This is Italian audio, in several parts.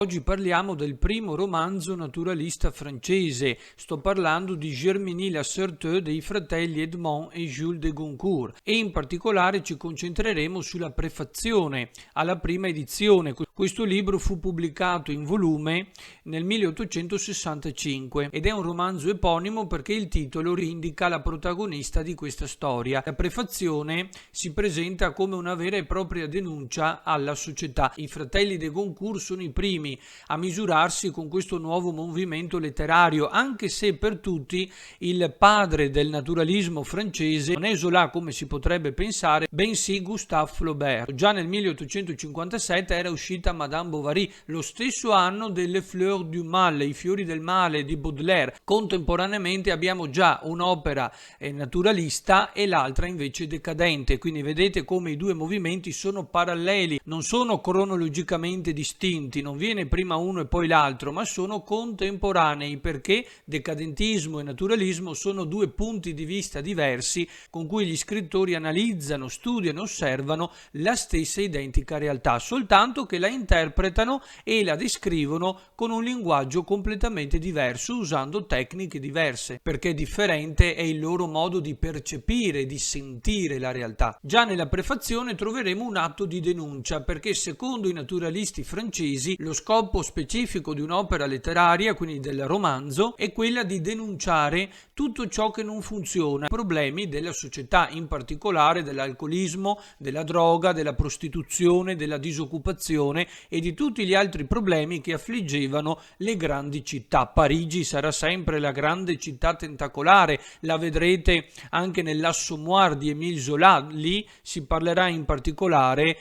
Oggi parliamo del primo romanzo naturalista francese. Sto parlando di Germigny-la-Certeux dei fratelli Edmond e Jules de Goncourt e in particolare ci concentreremo sulla prefazione alla prima edizione. Questo libro fu pubblicato in volume nel 1865 ed è un romanzo eponimo perché il titolo indica la protagonista di questa storia. La prefazione si presenta come una vera e propria denuncia alla società. I fratelli de Goncourt sono i primi a misurarsi con questo nuovo movimento letterario, anche se per tutti il padre del naturalismo francese non è Zola come si potrebbe pensare, bensì Gustave Flaubert. Già nel 1857 era uscita Madame Bovary, lo stesso anno delle Fleurs du Mal, i fiori del male di Baudelaire. Contemporaneamente abbiamo già un'opera naturalista e l'altra invece decadente, quindi vedete come i due movimenti sono paralleli, non sono cronologicamente distinti, non viene prima uno e poi l'altro, ma sono contemporanei perché decadentismo e naturalismo sono due punti di vista diversi con cui gli scrittori analizzano, studiano e osservano la stessa identica realtà, soltanto che la interpretano e la descrivono con un linguaggio completamente diverso, usando tecniche diverse, perché differente è il loro modo di percepire, di sentire la realtà. Già nella prefazione troveremo un atto di denuncia, perché secondo i naturalisti francesi lo scopo specifico di un'opera letteraria, quindi del romanzo, è quella di denunciare tutto ciò che non funziona, problemi della società, in particolare dell'alcolismo, della droga, della prostituzione, della disoccupazione e di tutti gli altri problemi che affliggevano le grandi città. Parigi sarà sempre la grande città tentacolare, la vedrete anche nell'Assommoir di Émile Zola, lì si parlerà in particolare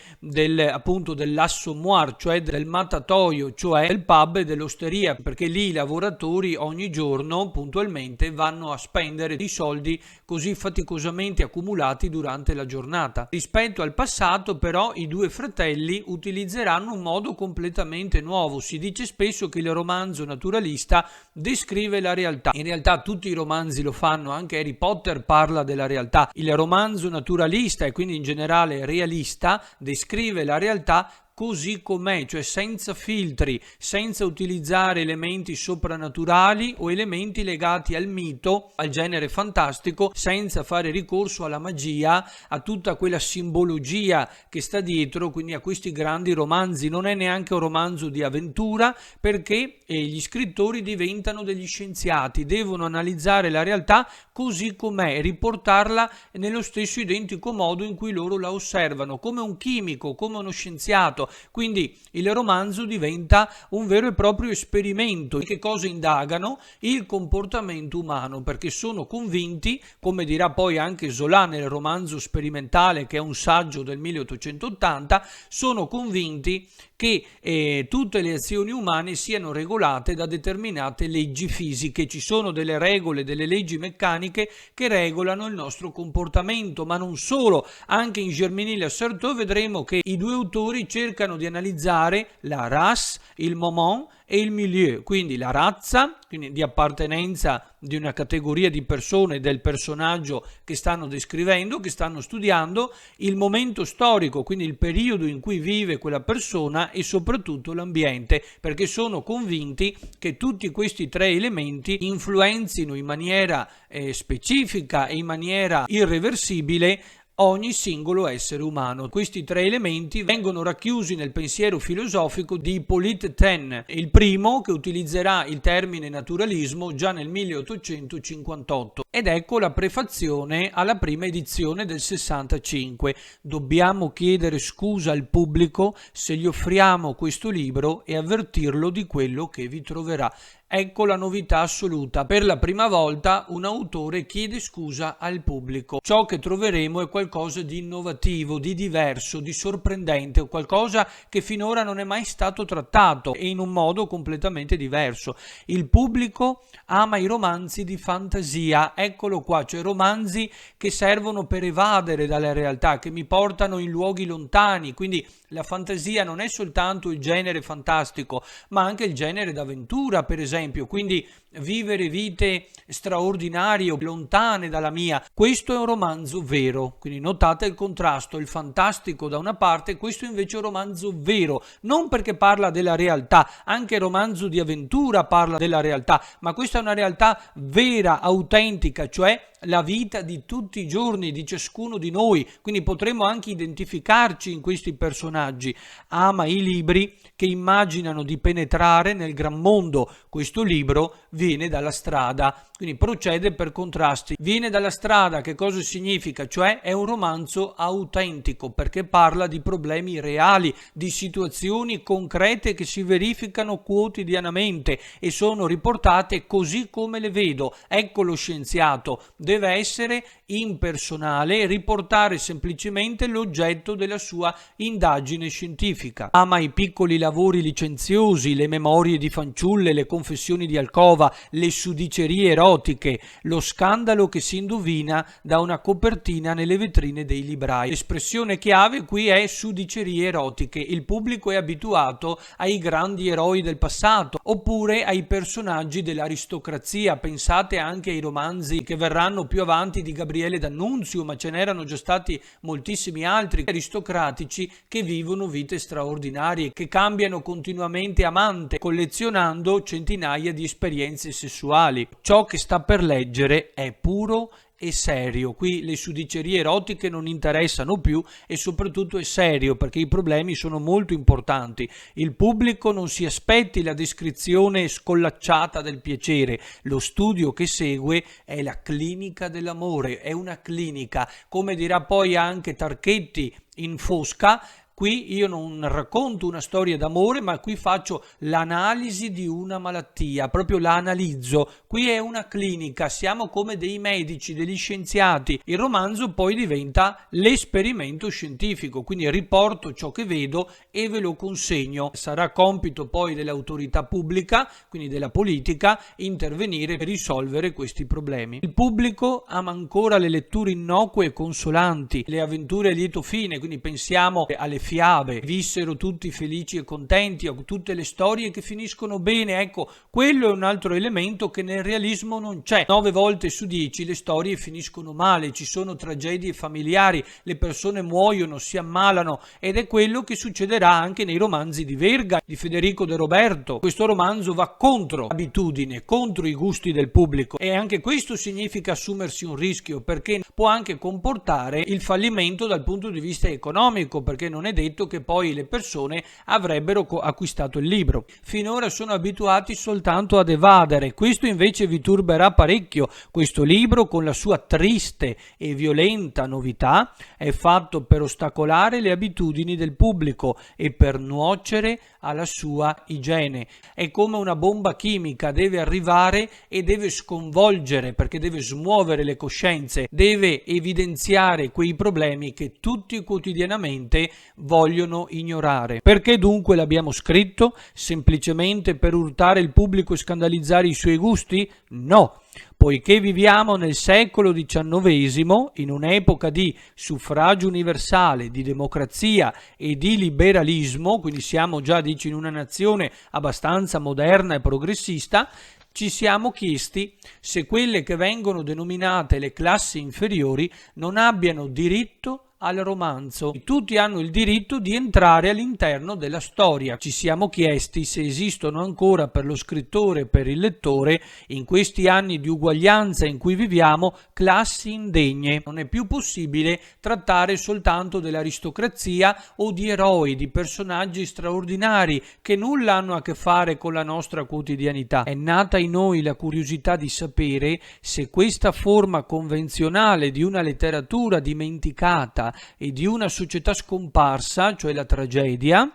appunto dell'Assommoir, cioè del matatoio, cioè del pub e dell'osteria, perché lì i lavoratori ogni giorno puntualmente vanno a spendere i soldi così faticosamente accumulati durante la giornata. Rispetto al passato però i due fratelli utilizzeranno un modo completamente nuovo. Si dice spesso che il romanzo naturalista descrive la realtà. In realtà tutti i romanzi lo fanno, anche Harry Potter parla della realtà. Il romanzo naturalista e quindi in generale realista descrive la realtà così com'è, cioè senza filtri, senza utilizzare elementi soprannaturali o elementi legati al mito, al genere fantastico, senza fare ricorso alla magia, a tutta quella simbologia che sta dietro, quindi a questi grandi romanzi. Non è neanche un romanzo di avventura, perché gli scrittori diventano degli scienziati, devono analizzare la realtà così com'è, riportarla nello stesso identico modo in cui loro la osservano, come un chimico, come uno scienziato. Quindi il romanzo diventa un vero e proprio esperimento. Che cosa indagano? Il comportamento umano, perché sono convinti, come dirà poi anche Zola nel romanzo sperimentale, che è un saggio del 1880, sono convinti che tutte le azioni umane siano regolate da determinate leggi fisiche. Ci sono delle regole, delle leggi meccaniche che regolano il nostro comportamento, ma non solo. Anche in Germigny-la-Certeux vedremo che i due autori cercano di analizzare la race, il moment e il milieu, quindi la razza, quindi di appartenenza di una categoria di persone, del personaggio che stanno descrivendo, che stanno studiando, il momento storico, quindi il periodo in cui vive quella persona e soprattutto l'ambiente, perché sono convinti che tutti questi tre elementi influenzino in maniera specifica e in maniera irreversibile ogni singolo essere umano. Questi tre elementi vengono racchiusi nel pensiero filosofico di Hippolyte Taine, il primo che utilizzerà il termine naturalismo già nel 1858. Ed ecco la prefazione alla prima edizione del 65. Dobbiamo chiedere scusa al pubblico se gli offriamo questo libro e avvertirlo di quello che vi troverà. Ecco la novità assoluta. Per la prima volta un autore chiede scusa al pubblico. Ciò che troveremo è qualcosa di innovativo, di diverso, di sorprendente, qualcosa che finora non è mai stato trattato e in un modo completamente diverso. Il pubblico ama i romanzi di fantasia, eccolo qua, cioè romanzi che servono per evadere dalla realtà, che mi portano in luoghi lontani, quindi La fantasia non è soltanto il genere fantastico, ma anche il genere d'avventura, per esempio, quindi vivere vite straordinarie o lontane dalla mia. Questo è un romanzo vero, quindi notate il contrasto, il fantastico da una parte, questo invece è un romanzo vero, non perché parla della realtà, anche il romanzo di avventura parla della realtà, ma questa è una realtà vera, autentica, cioè la vita di tutti i giorni di ciascuno di noi, quindi potremmo anche identificarci in questi personaggi. Ama i libri che immaginano di penetrare nel gran mondo. Questo libro viene dalla strada, quindi procede per contrasti. Viene dalla strada, che cosa significa? Cioè è un romanzo autentico perché parla di problemi reali, di situazioni concrete che si verificano quotidianamente e sono riportate così come le vedo. Ecco lo scienziato, deve essere impersonale e riportare semplicemente l'oggetto della sua indagine scientifica. Ama i piccoli lavori licenziosi, le memorie di fanciulle, le confessioni di alcova, le sudicerie erotiche, lo scandalo che si indovina da una copertina nelle vetrine dei librai. L'espressione chiave qui è sudicerie erotiche. Il pubblico è abituato ai grandi eroi del passato oppure ai personaggi dell'aristocrazia. Pensate anche ai romanzi che verranno più avanti di Gabriele D'Annunzio, ma ce n'erano già stati moltissimi altri aristocratici che vivono vite straordinarie, che cambiano continuamente amante, collezionando centinaia di esperienze sessuali. Ciò che sta per leggere è puro e serio. Qui le sudicerie erotiche non interessano più e soprattutto è serio perché i problemi sono molto importanti. Il pubblico non si aspetti la descrizione scollacciata del piacere. Lo studio che segue è la clinica dell'amore, è una clinica, come dirà poi anche Tarchetti in Fosca. Qui io non racconto una storia d'amore, ma qui faccio l'analisi di una malattia, proprio la analizzo. Qui è una clinica, siamo come dei medici, degli scienziati. Il romanzo poi diventa l'esperimento scientifico, quindi riporto ciò che vedo e ve lo consegno. Sarà compito poi dell'autorità pubblica, quindi della politica, intervenire per risolvere questi problemi. Il pubblico ama ancora le letture innocue e consolanti, le avventure a lieto fine, quindi pensiamo alle fiabe, vissero tutti felici e contenti, a tutte le storie che finiscono bene. Ecco, quello è un altro elemento che nel realismo non c'è. 9 volte su 10 le storie finiscono male, ci sono tragedie familiari, le persone muoiono, si ammalano, ed è quello che succederà anche nei romanzi di Verga, di Federico De Roberto. Questo romanzo va contro l'abitudine, contro i gusti del pubblico, e anche questo significa assumersi un rischio, perché può anche comportare il fallimento dal punto di vista economico, perché non è detto che poi le persone avrebbero acquistato il libro. Finora sono abituati soltanto ad evadere, questo invece vi turberà parecchio. Questo libro, con la sua triste e violenta novità, è fatto per ostacolare le abitudini del pubblico e per nuocere alla sua igiene. È come una bomba chimica, deve arrivare e deve sconvolgere, perché deve smuovere le coscienze, deve evidenziare quei problemi che tutti quotidianamente vogliono ignorare. Perché dunque l'abbiamo scritto? Semplicemente per urtare il pubblico e scandalizzare i suoi gusti? No, poiché viviamo nel secolo XIX, in un'epoca di suffragio universale, di democrazia e di liberalismo, quindi siamo già, dici, in una nazione abbastanza moderna e progressista, ci siamo chiesti se quelle che vengono denominate le classi inferiori non abbiano diritto al romanzo. Tutti hanno il diritto di entrare all'interno della storia. Ci siamo chiesti se esistono ancora per lo scrittore e per il lettore, in questi anni di uguaglianza in cui viviamo, classi indegne. Non è più possibile trattare soltanto dell'aristocrazia o di eroi, di personaggi straordinari che nulla hanno a che fare con la nostra quotidianità. È nata in noi la curiosità di sapere se questa forma convenzionale di una letteratura dimenticata e di una società scomparsa, cioè la tragedia,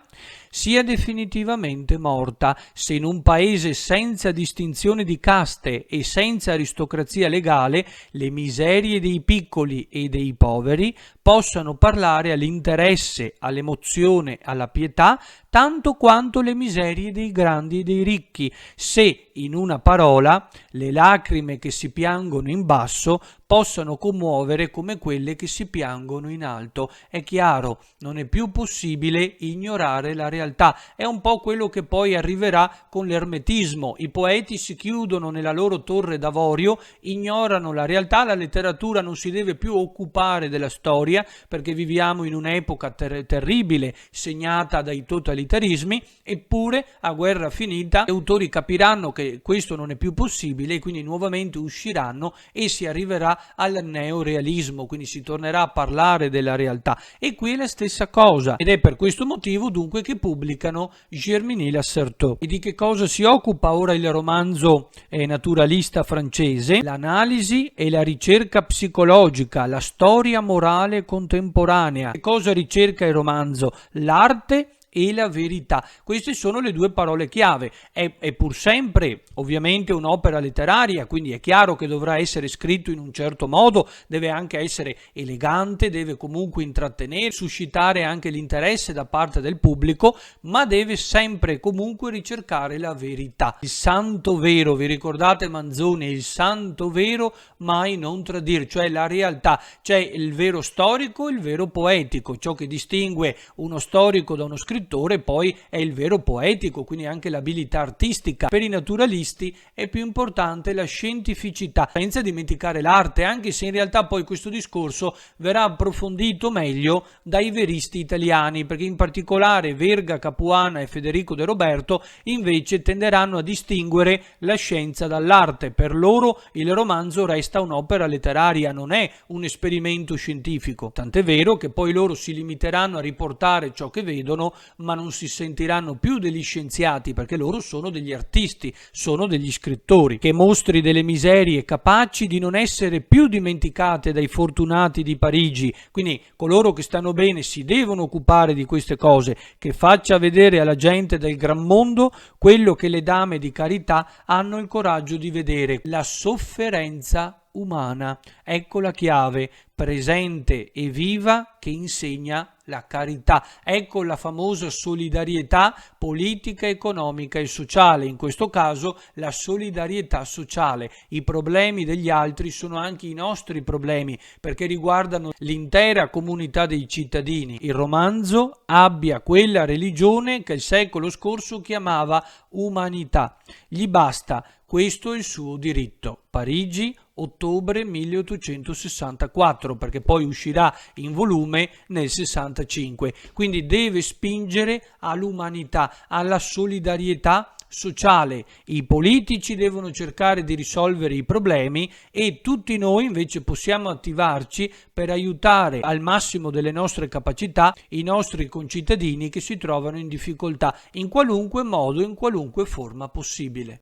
sia definitivamente morta. Se in un paese senza distinzione di caste e senza aristocrazia legale le miserie dei piccoli e dei poveri possano parlare all'interesse, all'emozione, alla pietà, tanto quanto le miserie dei grandi e dei ricchi, se, in una parola, le lacrime che si piangono in basso possano commuovere come quelle che si piangono in alto. È chiaro, non è più possibile ignorare la realtà. È un po' quello che poi arriverà con l'ermetismo. I poeti si chiudono nella loro torre d'avorio, ignorano la realtà, la letteratura non si deve più occupare della storia perché viviamo in un'epoca terribile segnata dai totalitarismi, eppure a guerra finita gli autori capiranno che questo non è più possibile e quindi nuovamente usciranno e si arriverà al neorealismo, quindi si tornerà a parlare della realtà. E qui è la stessa cosa, ed è per questo motivo dunque che pubblicano Germinal Assertò. E di che cosa si occupa ora il romanzo naturalista francese? L'analisi e la ricerca psicologica, la storia morale contemporanea. Che cosa ricerca il romanzo? L'arte e la verità. Queste sono le due parole chiave. È pur sempre ovviamente un'opera letteraria, quindi è chiaro che dovrà essere scritto in un certo modo, deve anche essere elegante, deve comunque intrattenere, suscitare anche l'interesse da parte del pubblico, ma deve sempre e comunque ricercare la verità. Il santo vero, vi ricordate Manzoni, il santo vero mai non tradire, cioè la realtà. C'è il vero storico e il vero poetico, ciò che distingue uno storico da uno scrittore poi è il vero poetico, quindi anche l'abilità artistica. Per i naturalisti è più importante la scientificità, senza dimenticare l'arte, anche se in realtà poi questo discorso verrà approfondito meglio dai veristi italiani, perché in particolare Verga, Capuana e Federico De Roberto invece tenderanno a distinguere la scienza dall'arte. Per loro il romanzo resta un'opera letteraria, non è un esperimento scientifico, tant'è vero che poi loro si limiteranno a riportare ciò che vedono, ma non si sentiranno più degli scienziati, perché loro sono degli artisti, sono degli scrittori, che mostri delle miserie capaci di non essere più dimenticate dai fortunati di Parigi. Quindi coloro che stanno bene si devono occupare di queste cose, che faccia vedere alla gente del gran mondo quello che le dame di carità hanno il coraggio di vedere: la sofferenza umana. Ecco la chiave, presente e viva, che insegna la carità. Ecco la famosa solidarietà politica, economica e sociale, in questo caso la solidarietà sociale. I problemi degli altri sono anche i nostri problemi, perché riguardano l'intera comunità dei cittadini. Il romanzo abbia quella religione che il secolo scorso chiamava umanità. Gli basta, questo è il suo diritto. Parigi, ottobre 1864, perché poi uscirà in volume nel 65. Quindi deve spingere all'umanità, alla solidarietà sociale. I politici devono cercare di risolvere i problemi e tutti noi invece possiamo attivarci per aiutare al massimo delle nostre capacità i nostri concittadini che si trovano in difficoltà in qualunque modo, in qualunque forma possibile.